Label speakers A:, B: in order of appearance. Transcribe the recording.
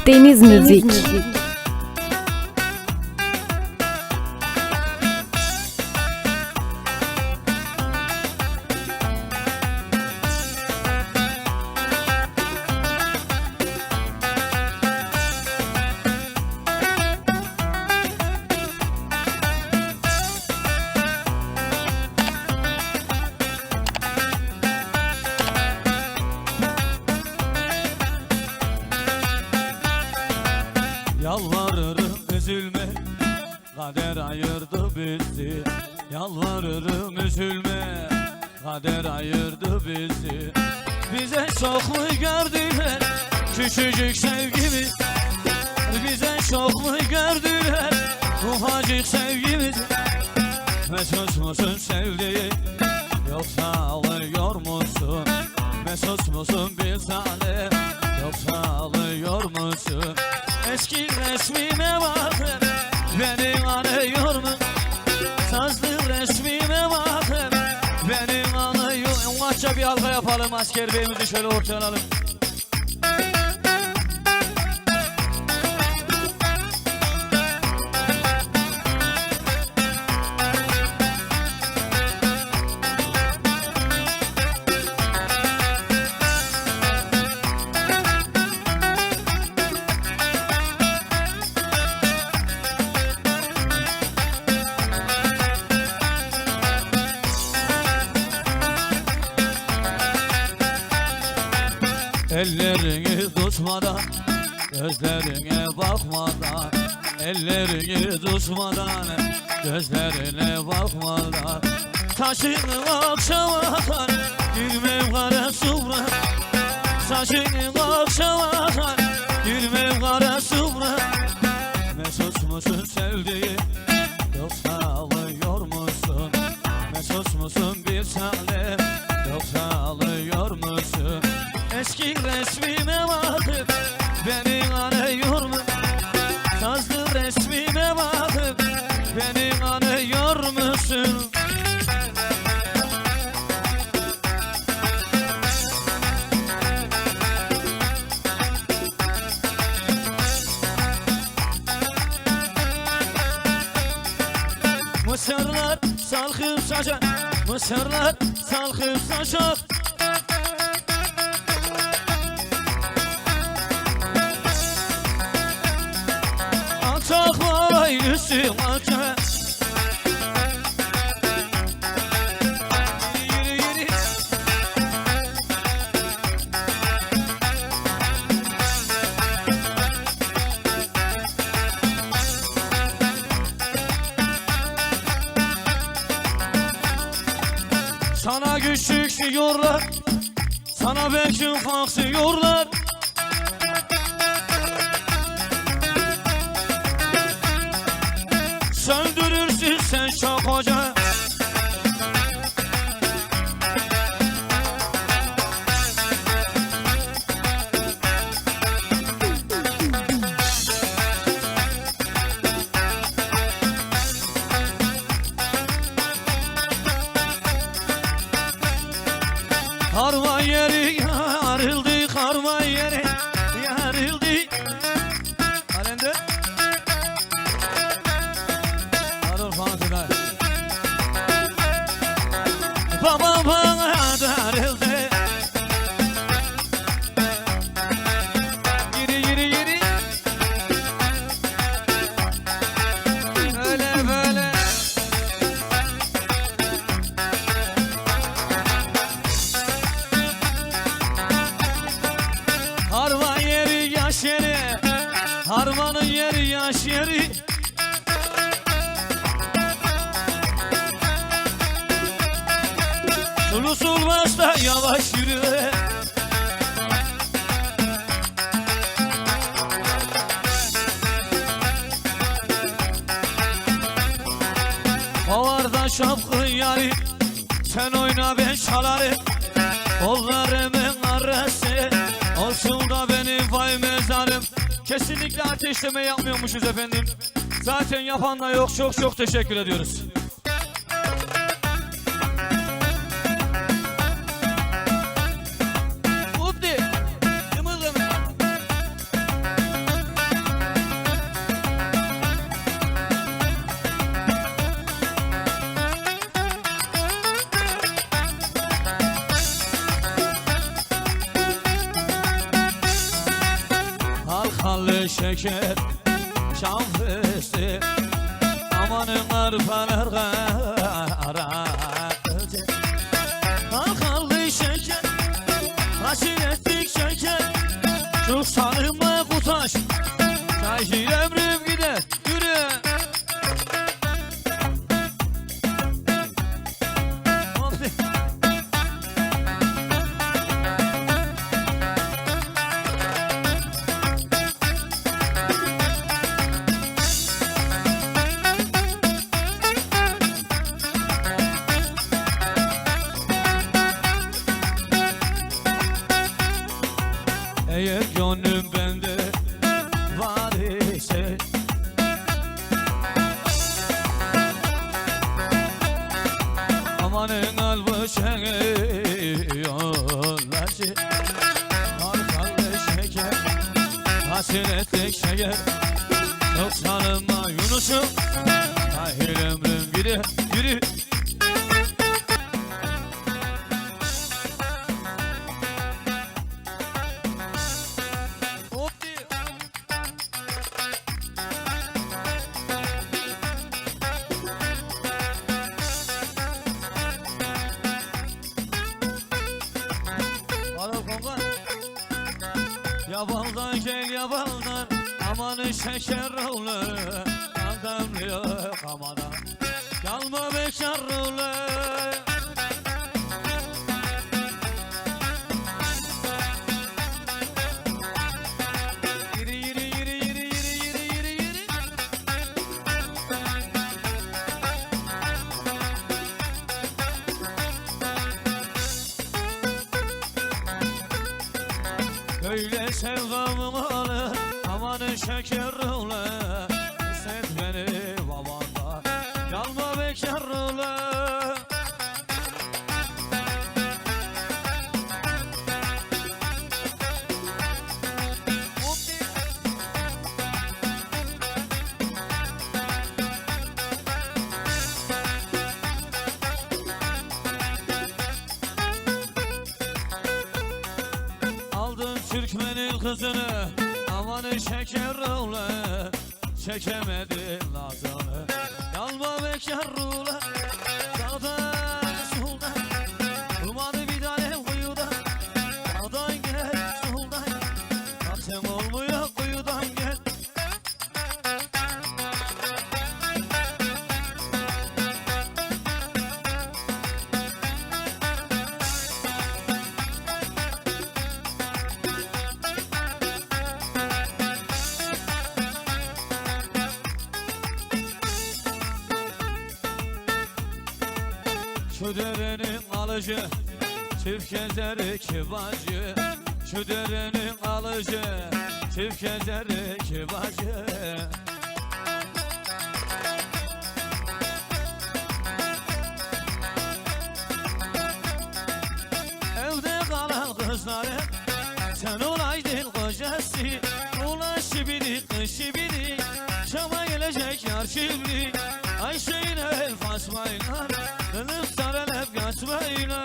A: Deniz Müzik.
B: Yalvarırım üzülme, kader ayırdı bizi. Yalvarırım üzülme, kader ayırdı bizi. Bize çok mu gördüler küçücük sevgimiz? Bize çok mu gördüler ufacık sevgimiz? Mesut musun sevdiğim, yoksa ağlıyor musun? Mesut musun bir tane, yoksa ağlıyor musun? Eski resmime bakın, beni arıyor mu? Sazlı resmime bakın, beni arıyor mu? Maçça bir halka yapalım, asker beyimizi şöyle ortaya alalım. Ellerini tutmadan, gözlerine bakmadan, ellerini tutmadan, gözlerine bakmadan, saçını akşama kadar girmem kara sufra, saçını akşama kadar girmem kara sufra. Mesut musun sevdiğim, yoksa ağlıyor musun? Mesut musun bir tane, yoksa ağlıyor musun? Eski resmime bakıp beni arıyor mu? Sazlı resmime bakıp beni arıyor musun? Mısırlar salkıp saçar, mısırlar salkıp saçar. Alçak boylusu alçak. Yürü yürü. Sana küçük diyorlar, sana belki ufak diyorlar. Söndürürsün sen çok hoca. Karma yeri yarıldı, karma yeri yarıldı. Kalender. Baba bana darıldı. Yürü yürü yürü. Böyle böyle. Harman yeri yaş yeri, harmanın yeri yaş yeri. Sulusul başta yavaş yürü. Havarda şapkın yari, sen oyna ben çalarım. Kollarımın arası olsun da benim vay mezarım. Kesinlikle ateşleme yapmıyormuşuz efendim. Zaten yapan da yok, çok çok teşekkür ediyoruz. Updi, yımıldım. Halkalı şeker şam fıstığı amanın arpalar kara halkalı şeker haşin ettik şeker çok sarılma kutaş şahir ömrüm gider yürü. Eğer gönlüm bende var ise amanın kalbi yolları halkalı şeker hasretlik şeker çok sarılma Yunus'um tahir ömrüm gider yürü. Yabaldan gel yabaldan amanın şeker oğlu damlıyor kamadan kalma bekar oğlu. Yürü yürü yürü yürü yürü yürü yürü yürü. Öyle sevdamım alır amanın şeker oğlu hisset beni babanda kalma bekar oğlu. Türkmenin kızını amanın şeker oğlu çekemedin lazını kalma bekar oğlu. Sağdan soldan bulmadı bir tane kuyudan sağdan gel soldan zaten olmuyor kuyudan gel. Şu derenin alıcı çift gezer iki bacı şu derenin alıcı çift gezer iki bacı. Evde kalan kızları sen olaydın kocası ulan şibiri kız şibiri Şam'a gelecek yar şibiri Ayşe'yle Fatma'yla Kılıf sarılıp kaçmayla